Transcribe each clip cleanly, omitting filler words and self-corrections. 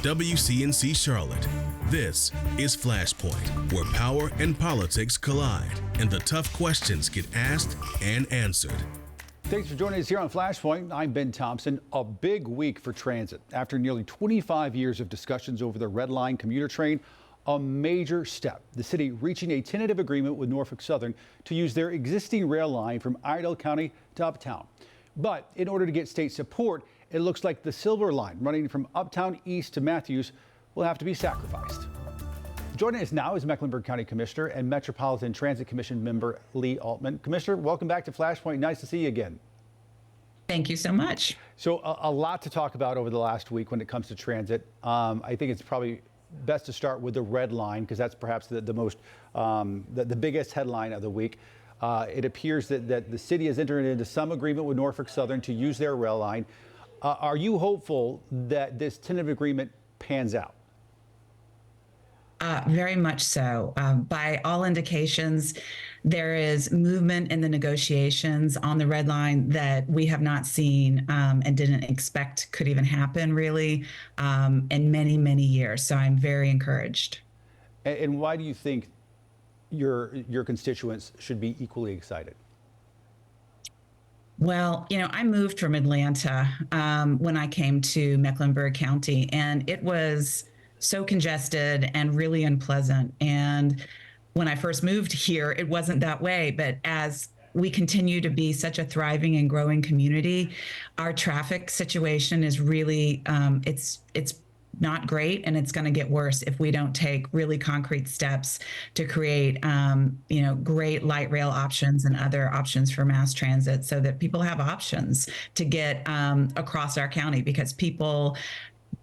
WCNC Charlotte. This is Flashpoint, where power and politics collide and the tough questions get asked and answered. Thanks for joining us here on Flashpoint. I'm Ben Thompson. A big week for transit. After nearly 25 years of discussions over the Red Line commuter train, a major step. The city reaching a tentative agreement with Norfolk Southern to use their existing rail line from Iredell County to Uptown. But in order to get state support, it looks like the Silver Line running from Uptown East to Matthews will have to be sacrificed. Joining us now is Mecklenburg County Commissioner and Metropolitan Transit Commission member Leigh Altman. Commissioner, welcome back to Flashpoint. Nice to see you again. Thank you so much. So a lot to talk about over the last week when it comes to transit. I think it's probably best to start with the Red Line because that's perhaps the most, the biggest headline of the week. It appears that the city has entered into some agreement with Norfolk Southern to use their rail line. Are you hopeful that this tentative agreement pans out? Very much so. By all indications, there is movement in the negotiations on the Red Line that we have not seen and didn't expect could even happen really in many, many years. So I'm very encouraged. And why do you think your constituents should be equally excited? Well, you know, I moved from Atlanta when I came to Mecklenburg County, and it was so congested and really unpleasant. And when I first moved here, it wasn't that way. But as we continue to be such a thriving and growing community, our traffic situation is really, it's not great, and it's going to get worse if we don't take really concrete steps to create, great light rail options and other options for mass transit so that people have options to get across our county, because people,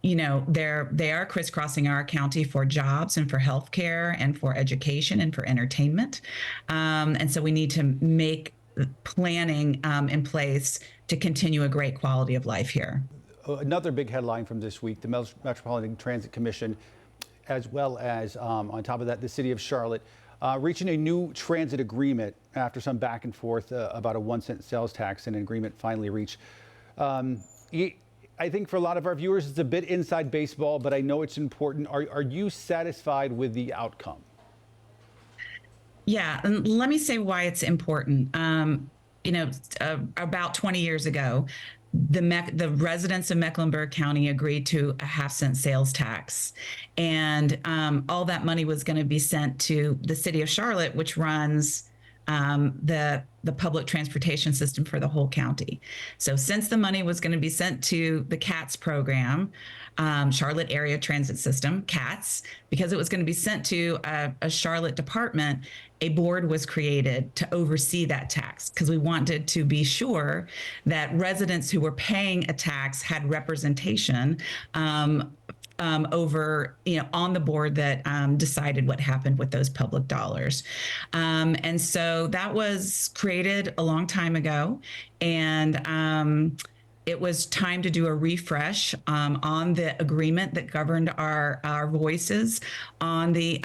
you know, they are crisscrossing our county for jobs and for healthcare and for education and for entertainment. And so we need to make planning in place to continue a great quality of life here. Another big headline from this week, the Metropolitan Transit Commission, as well as on top of that, the city of Charlotte, reaching a new transit agreement after some back and forth about a 1-cent sales tax, and an agreement finally reached. I think for a lot of our viewers, it's a bit inside baseball, but I know it's important. Are you satisfied with the outcome? Yeah, and let me say why it's important. About 20 years ago, the residents of Mecklenburg County agreed to a 0.5-cent sales tax, and all that money was going to be sent to the city of Charlotte, which runs the public transportation system for the whole county. So since the money was going to be sent to the CATS program, Charlotte Area Transit System, CATS, because it was going to be sent to a Charlotte department, a board was created to oversee that tax, because we wanted to be sure that residents who were paying a tax had representation over, on the board that decided what happened with those public dollars. And so that was created a long time ago. And it was time to do a refresh on the agreement that governed our voices on the,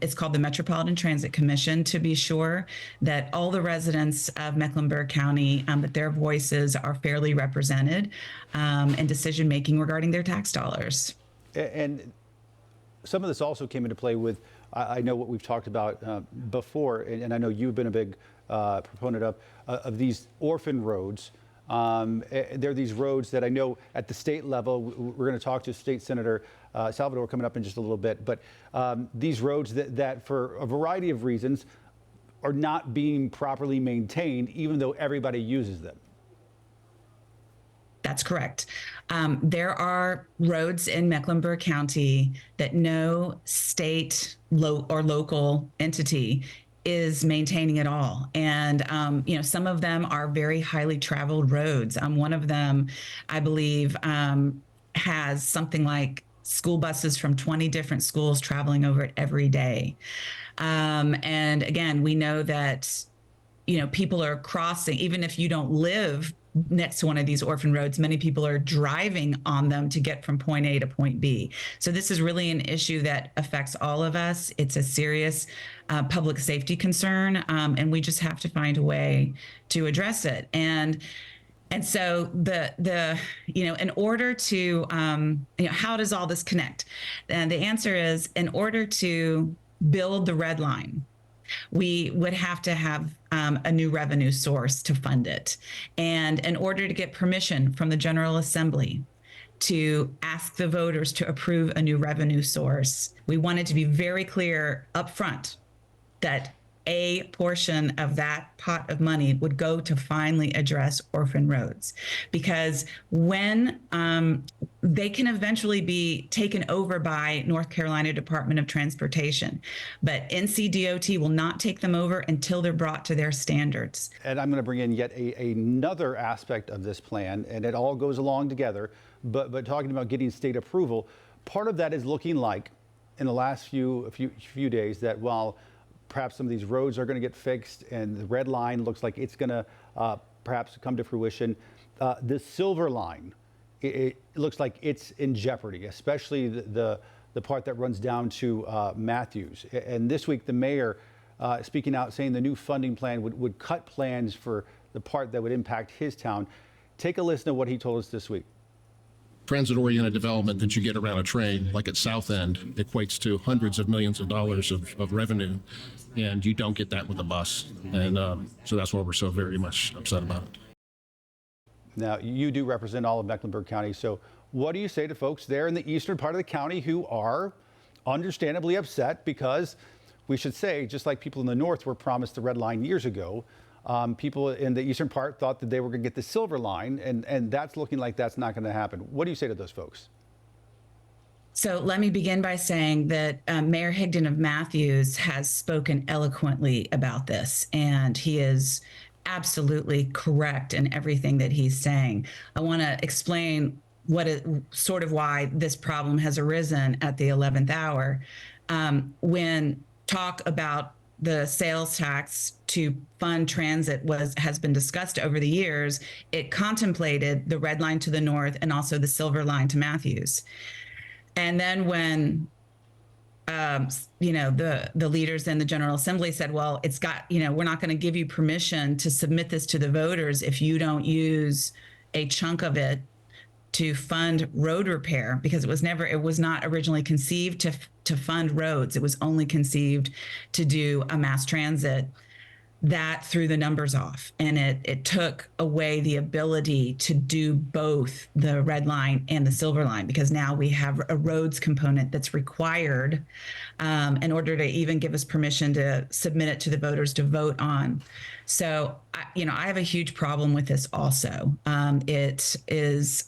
it's called the Metropolitan Transit Commission, to be sure that all the residents of Mecklenburg County, that their voices are fairly represented in decision-making regarding their tax dollars. And some of this also came into play with, I know what we've talked about before, and I know you've been a big proponent of these orphan roads. There are these roads that I know at the state level, we're going to talk to State Senator Salvador coming up in just a little bit, but these roads that for a variety of reasons are not being properly maintained, even though everybody uses them. That's correct. There are roads in Mecklenburg County that no state or local entity is maintaining at all. And, some of them are very highly traveled roads. One of them, I believe, has something like school buses from 20 different schools traveling over it every day. And again, we know that, people are crossing, even if you don't live next to one of these orphan roads, many people are driving on them to get from point A to point B. So this is really an issue that affects all of us. It's a serious public safety concern, and we just have to find a way to address it. And And so in order to how does all this connect? And the answer is, in order to build the red line, we would have to have a new revenue source to fund it. And in order to get permission from the General Assembly to ask the voters to approve a new revenue source, we wanted to be very clear up front that a portion of that pot of money would go to finally address orphan roads, because when they can eventually be taken over by North Carolina Department of Transportation, but NCDOT will not take them over until they're brought to their standards. And I'm going to bring in yet another aspect of this plan, and it all goes along together, but talking about getting state approval, part of that is looking like in the last few days that while perhaps some of these roads are going to get fixed and the red line looks like it's going to perhaps come to fruition, the silver line, it looks like it's in jeopardy, especially the part that runs down to Matthews. And this week, the mayor speaking out saying the new funding plan would cut plans for the part that would impact his town. Take a listen to what he told us this week. Transit-oriented development that you get around a train, like at South End, equates to hundreds of millions of dollars of revenue, and you don't get that with a bus. And so that's why we're so very much upset about it. Now, you do represent all of Mecklenburg County, so what do you say to folks there in the eastern part of the county who are understandably upset because, we should say, just like people in the north were promised the red line years ago, people in the eastern part thought that they were going to get the silver line, and that's looking like that's not going to happen. What do you say to those folks? So let me begin by saying that Mayor Higdon of Matthews has spoken eloquently about this, and he is absolutely correct in everything that he's saying. I want to explain why this problem has arisen at the 11th hour. When talk about the sales tax to fund transit has been discussed over the years, it contemplated the red line to the north and also the silver line to Matthews. And then when the leaders in the General Assembly said, well, we're not going to give you permission to submit this to the voters if you don't use a chunk of it to fund road repair, because it was not originally conceived to fund roads. It was only conceived to do a mass transit. That threw the numbers off, and it took away the ability to do both the red line and the silver line, because now we have a roads component that's required in order to even give us permission to submit it to the voters to vote on. So, I have a huge problem with this also. It is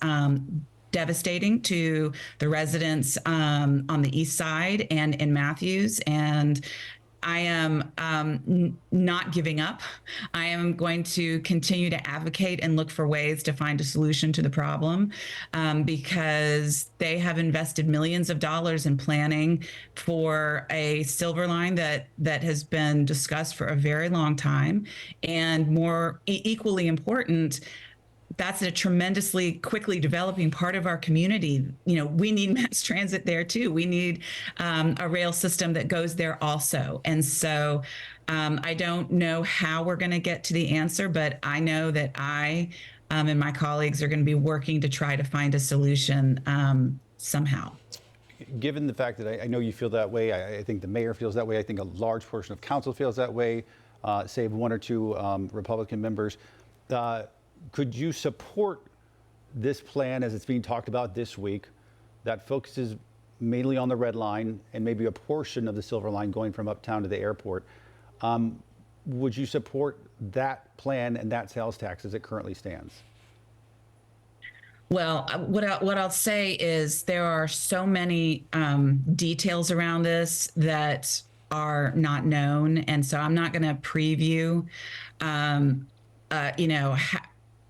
devastating to the residents on the east side and in Matthews, and I am not giving up. I am going to continue to advocate and look for ways to find a solution to the problem, because they have invested millions of dollars in planning for a silver line that has been discussed for a very long time. And more equally important, that's a tremendously quickly developing part of our community. We need mass transit there too. We need a rail system that goes there also. And so I don't know how we're going to get to the answer, but I know that I and my colleagues are going to be working to try to find a solution somehow. Given the fact that I know you feel that way, I think the mayor feels that way, I think a large portion of council feels that way, save one or two Republican members. Could you support this plan as it's being talked about this week that focuses mainly on the red line and maybe a portion of the silver line going from uptown to the airport? Would you support that plan and that sales tax as it currently stands? Well, what I'll say is there are so many details around this that are not known, and so I'm not going to preview,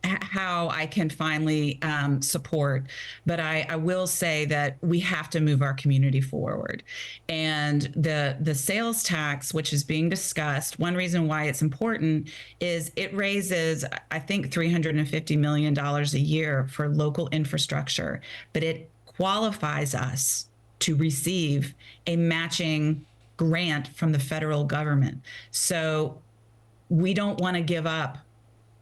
how I can finally support, but I will say that we have to move our community forward. And the sales tax, which is being discussed, one reason why it's important is it raises, I think, $350 million a year for local infrastructure, but it qualifies us to receive a matching grant from the federal government. So we don't want to give up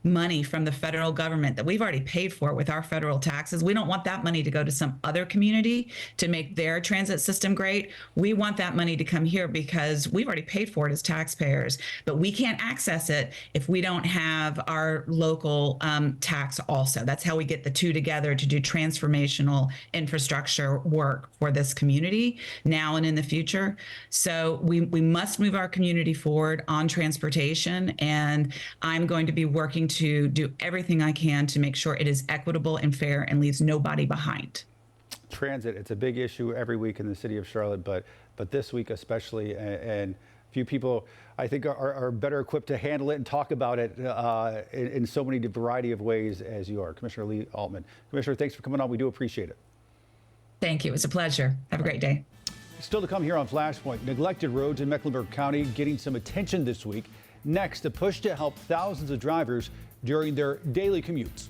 money from the federal government that we've already paid for with our federal taxes. We don't want that money to go to some other community to make their transit system great. We want that money to come here because we've already paid for it as taxpayers, but we can't access it if we don't have our local tax also. That's how we get the two together to do transformational infrastructure work for this community now and in the future. So we must move our community forward on transportation, and I'm going to be working to do everything I can to make sure it is equitable and fair and leaves nobody behind. Transit, it's a big issue every week in the city of Charlotte, but this week especially, and few people I think are better equipped to handle it and talk about it in so many variety of ways as you are. Commissioner Leigh Altman. Commissioner, thanks for coming on. We do appreciate it. Thank you. It was a pleasure. Have a great day. Still to come here on Flashpoint, neglected roads in Mecklenburg County getting some attention this week. Next, a push to help thousands of drivers during their daily commutes.